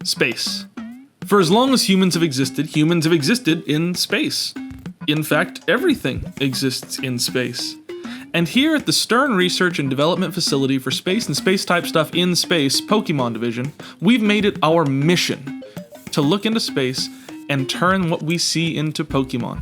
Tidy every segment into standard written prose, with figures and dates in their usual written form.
Space. For as long as humans have existed in space. In fact, everything exists in space. And here at the Stern Research and Development Facility for Space and Space-type Stuff in Space Pokemon Division, we've made it our mission to look into space and turn what we see into Pokemon.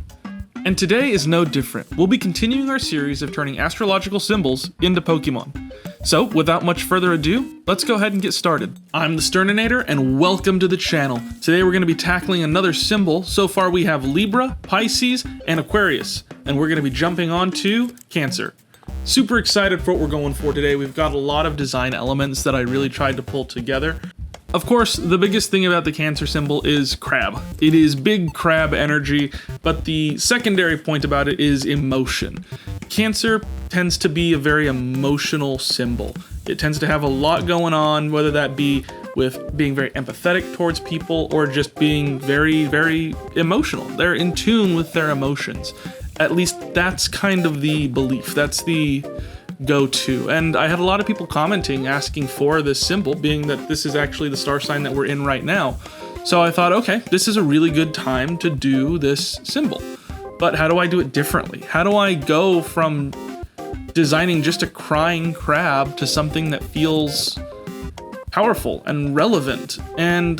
And today is no different. We'll be continuing our series of turning astrological symbols into Pokemon. So, without much further ado, let's go ahead and get started. I'm the Thesterninator, and welcome to the channel. Today we're going to be tackling another symbol. So far we have Libra, Pisces, and Aquarius, and we're going to be jumping on to Cancer. Super excited for what we're going for today. We've got a lot of design elements that I really tried to pull together. Of course, the biggest thing about the Cancer symbol is crab. It is big crab energy, but the secondary point about it is emotion. Cancer tends to be a very emotional symbol. It tends to have a lot going on, whether that be with being very empathetic towards people or just being very, very emotional. They're in tune with their emotions. At least that's kind of the belief. That's the go-to. And I had a lot of people commenting, asking for this symbol, being that this is actually the star sign that we're in right now. So I thought, okay, this is a really good time to do this symbol. But how do I do it differently? How do I go from designing just a crying crab to something that feels powerful and relevant? And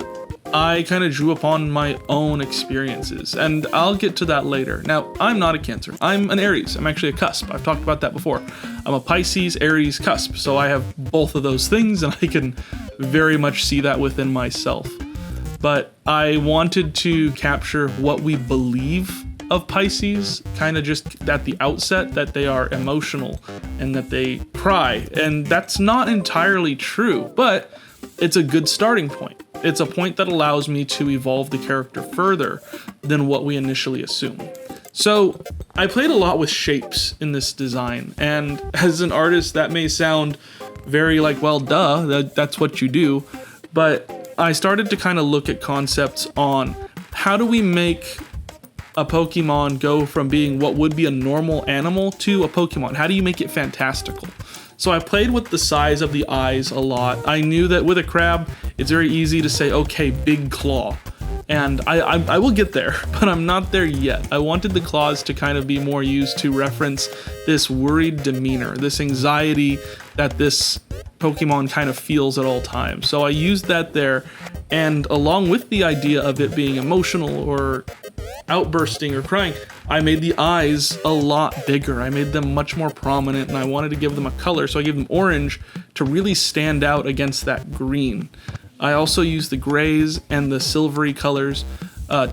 I kind of drew upon my own experiences, and I'll get to that later. Now, I'm not a Cancer. I'm an Aries. I'm actually a cusp. I've talked about that before. I'm a Pisces, Aries cusp, so I have both of those things, and I can very much see that within myself. But I wanted to capture what we believe of Pisces, kind of just at the outset, that they are emotional and that they cry. And that's not entirely true, but it's a good starting point. It's a point that allows me to evolve the character further than what we initially assume. So I played a lot with shapes in this design, and as an artist that may sound very like, well, duh, that's what you do, but I started to kind of look at concepts on how do we make a Pokemon go from being what would be a normal animal to a Pokemon? How do you make it fantastical? So I played with the size of the eyes a lot. I knew that with a crab, it's very easy to say, okay, big claw. And I will get there, but I'm not there yet. I wanted the claws to kind of be more used to reference this worried demeanor, this anxiety that this Pokemon kind of feels at all times. So I used that there, and along with the idea of it being emotional or outbursting or crying, I made the eyes a lot bigger. I made them much more prominent, and I wanted to give them a color, so I gave them orange to really stand out against that green. I also used the grays and the silvery colors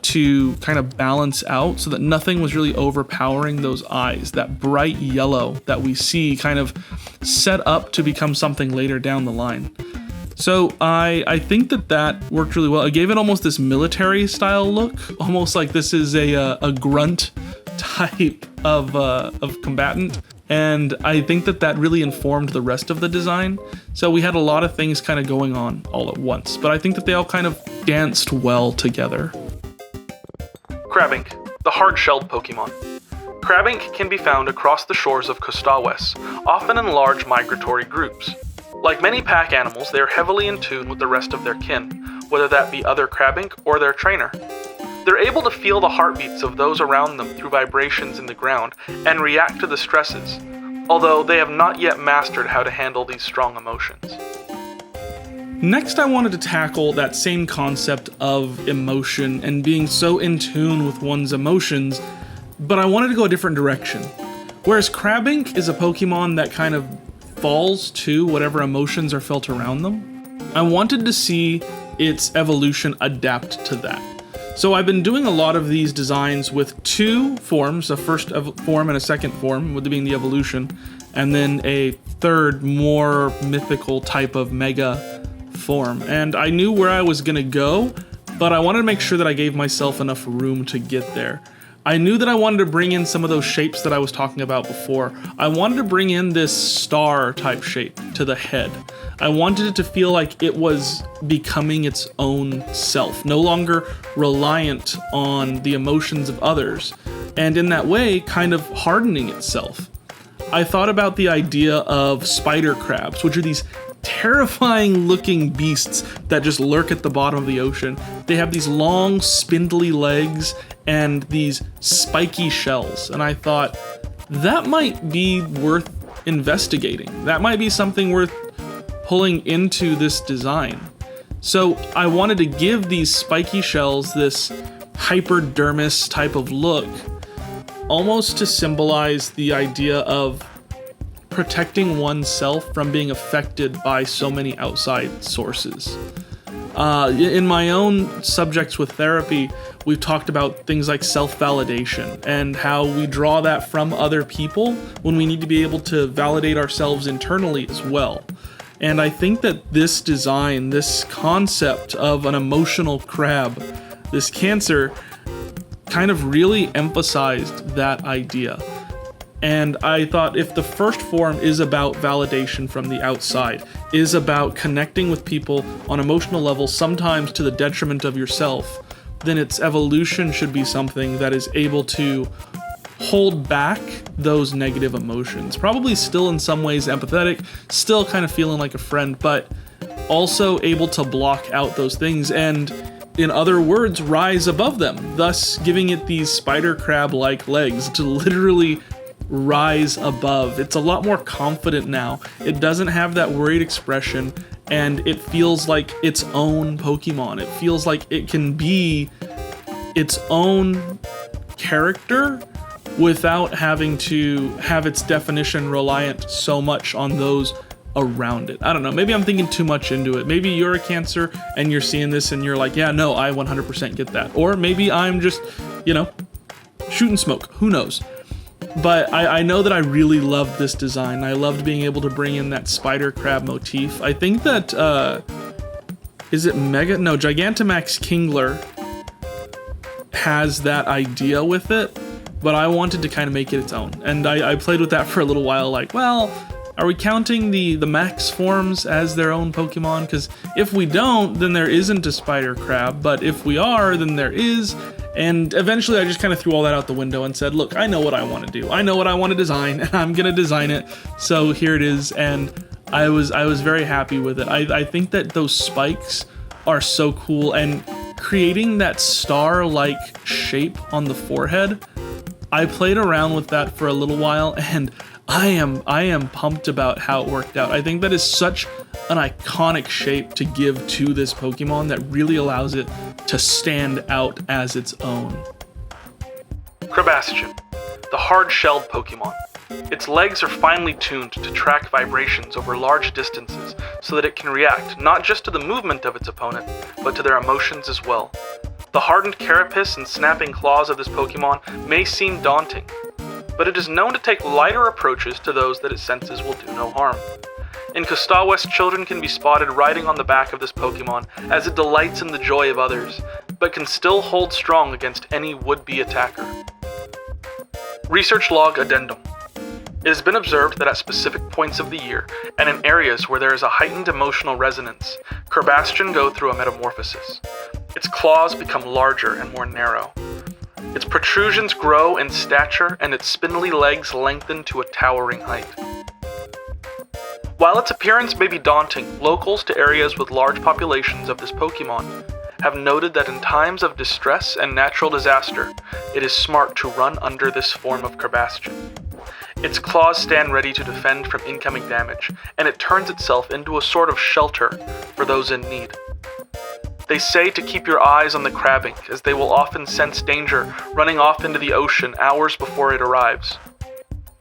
to kind of balance out so that nothing was really overpowering those eyes. That bright yellow that we see kind of set up to become something later down the line. So I think that worked really well. I gave it almost this military style look, almost like this is a grunt type of combatant. And I think that really informed the rest of the design. So we had a lot of things kind of going on all at once, but I think that they all kind of danced well together. Crabink, the hard-shelled Pokemon. Crabink can be found across the shores of Costa West, often in large migratory groups. Like many pack animals, they are heavily in tune with the rest of their kin, whether that be other Crabink or their trainer. They're able to feel the heartbeats of those around them through vibrations in the ground and react to the stresses, although they have not yet mastered how to handle these strong emotions. Next, I wanted to tackle that same concept of emotion and being so in tune with one's emotions, but I wanted to go a different direction. Whereas Crabink is a Pokemon that kind of falls to whatever emotions are felt around them, I wanted to see its evolution adapt to that. So I've been doing a lot of these designs with two forms, a first form and a second form, with it being the evolution, and then a third, more mythical type of mega form. And I knew where I was going to go, but I wanted to make sure that I gave myself enough room to get there. I knew that I wanted to bring in some of those shapes that I was talking about before. I wanted to bring in this star type shape to the head. I wanted it to feel like it was becoming its own self, no longer reliant on the emotions of others, and in that way, kind of hardening itself. I thought about the idea of spider crabs, which are these terrifying looking beasts that just lurk at the bottom of the ocean. They have these long, spindly legs and these spiky shells. And I thought, that might be worth investigating. That might be something worth pulling into this design. So I wanted to give these spiky shells this hypodermis type of look, almost to symbolize the idea of protecting oneself from being affected by so many outside sources. In my own subjects with therapy, we've talked about things like self-validation and how we draw that from other people when we need to be able to validate ourselves internally as well. And I think that this design, this concept of an emotional crab, this Cancer, kind of really emphasized that idea. And I thought, if the first form is about validation from the outside, is about connecting with people on emotional levels, sometimes to the detriment of yourself, then its evolution should be something that is able to hold back those negative emotions. Probably still in some ways empathetic, still kind of feeling like a friend, but also able to block out those things and, in other words, rise above them, thus giving it these spider crab-like legs to literally rise above. It's a lot more confident now. It doesn't have that worried expression, and it feels like its own Pokemon. It feels like it can be its own character without having to have its definition reliant so much on those around it. I don't know, maybe I'm thinking too much into it. Maybe you're a Cancer and you're seeing this and you're like, yeah, no, I 100% get that. Or maybe I'm just, shooting smoke, who knows? But I know that I really loved this design. I loved being able to bring in that spider crab motif. I think that, Gigantamax Kingler has that idea with it, but I wanted to kind of make it its own. And I played with that for a little while, like, well, are we counting the max forms as their own Pokemon? Because if we don't, then there isn't a spider crab, but if we are, then there is. And eventually I just kind of threw all that out the window and said, look, I know what I want to do. I know what I want to design, and I'm going to design it. So here it is, and I was very happy with it. I think that those spikes are so cool, and creating that star-like shape on the forehead, I played around with that for a little while, and I am pumped about how it worked out. I think that is such an iconic shape to give to this Pokemon that really allows it to stand out as its own. Crabastian, the hard-shelled Pokemon. Its legs are finely tuned to track vibrations over large distances so that it can react not just to the movement of its opponent, but to their emotions as well. The hardened carapace and snapping claws of this Pokemon may seem daunting, but it is known to take lighter approaches to those that it senses will do no harm. In Costa West, children can be spotted riding on the back of this Pokemon as it delights in the joy of others, but can still hold strong against any would-be attacker. Research Log Addendum. It has been observed that at specific points of the year, and in areas where there is a heightened emotional resonance, Crabastian go through a metamorphosis. Its claws become larger and more narrow. Its protrusions grow in stature, and its spindly legs lengthen to a towering height. While its appearance may be daunting, locals to areas with large populations of this Pokemon have noted that in times of distress and natural disaster, it is smart to run under this form of Crabastian. Its claws stand ready to defend from incoming damage, and it turns itself into a sort of shelter for those in need. They say to keep your eyes on the Crabink, as they will often sense danger running off into the ocean hours before it arrives.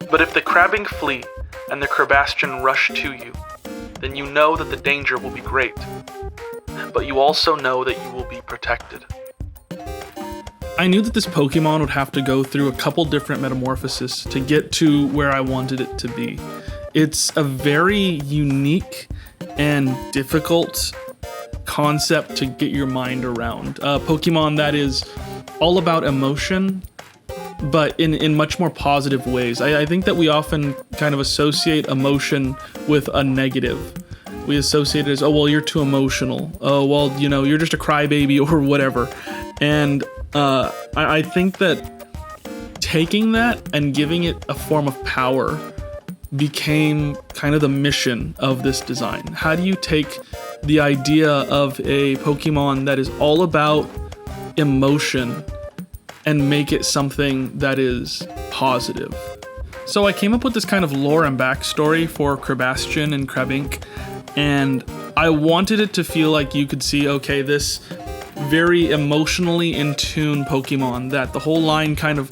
But if the Crabink flee, and the Crabastian rush to you, then you know that the danger will be great. But you also know that you will be protected. I knew that this Pokemon would have to go through a couple different metamorphoses to get to where I wanted it to be. It's a very unique and difficult concept to get your mind around. A Pokemon that is all about emotion, but in much more positive ways. I think that we often kind of associate emotion with a negative. We associate it as, oh, well, you're too emotional. Oh, well, you're just a crybaby or whatever. And I think that taking that and giving it a form of power became kind of the mission of this design. How do you take the idea of a Pokemon that is all about emotion and make it something that is positive? So I came up with this kind of lore and backstory for Crebastion and Crebink, and I wanted it to feel like you could see, okay, this very emotionally in tune Pokemon, that the whole line kind of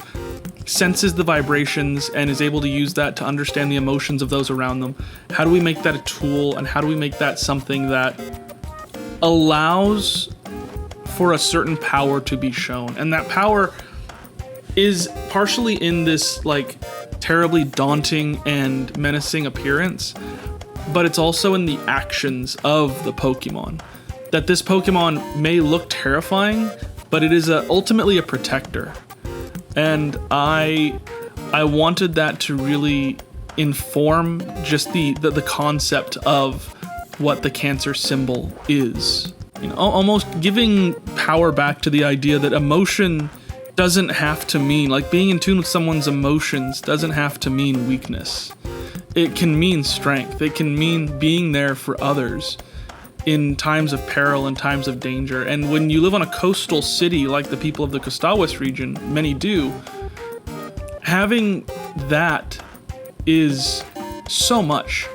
senses the vibrations and is able to use that to understand the emotions of those around them. How do we make that a tool, and how do we make that something that allows for a certain power to be shown? And that power is partially in this like terribly daunting and menacing appearance, but it's also in the actions of the Pokemon. That this Pokemon may look terrifying, but it is ultimately a protector. And I wanted that to really inform just the concept of what the Cancer symbol is. You know, almost giving power back to the idea that emotion doesn't have to mean, like being in tune with someone's emotions doesn't have to mean weakness. It can mean strength. It can mean being there for others in times of peril and times of danger. And when you live on a coastal city like the people of the Kostawis region, many do, having that is so much.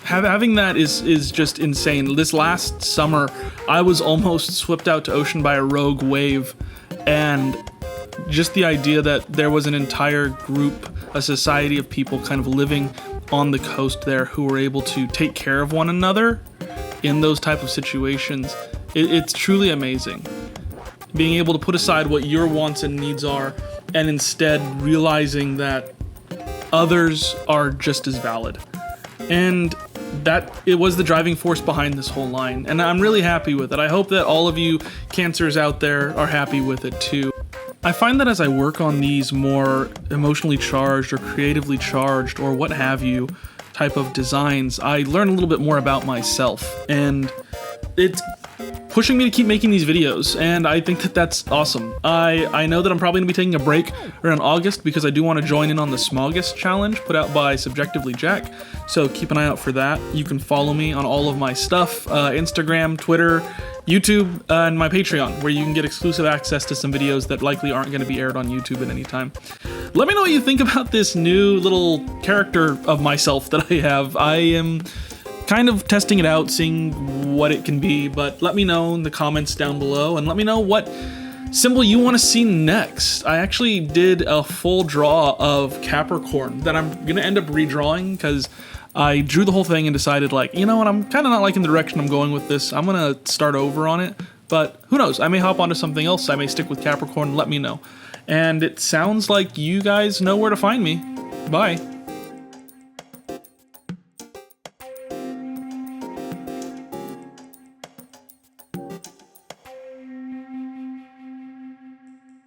Having that is just insane. This last summer, I was almost swept out to ocean by a rogue wave, and just the idea that there was an entire group, a society of people kind of living on the coast there who were able to take care of one another in those type of situations, it's truly amazing. Being able to put aside what your wants and needs are and instead realizing that others are just as valid. And that it was the driving force behind this whole line, and I'm really happy with it. I hope that all of you Cancers out there are happy with it too. I find that as I work on these more emotionally charged or creatively charged or what have you type of designs, I learn a little bit more about myself, and it's pushing me to keep making these videos, and I think that that's awesome. I know that I'm probably going to be taking a break around August because I do want to join in on the Smogus challenge put out by Subjectively Jack, so keep an eye out for that. You can follow me on all of my stuff, Instagram, Twitter, YouTube, and my Patreon, where you can get exclusive access to some videos that likely aren't going to be aired on YouTube at any time. Let me know what you think about this new little character of myself that I have. I am kind of testing it out, seeing what it can be, but let me know in the comments down below, and let me know what symbol you want to see next. I actually did a full draw of Capricorn that I'm going to end up redrawing because I drew the whole thing and decided, like, you know what, I'm kind of not liking the direction I'm going with this. I'm going to start over on it, but who knows? I may hop onto something else. I may stick with Capricorn. Let me know. And it sounds like you guys know where to find me. Bye.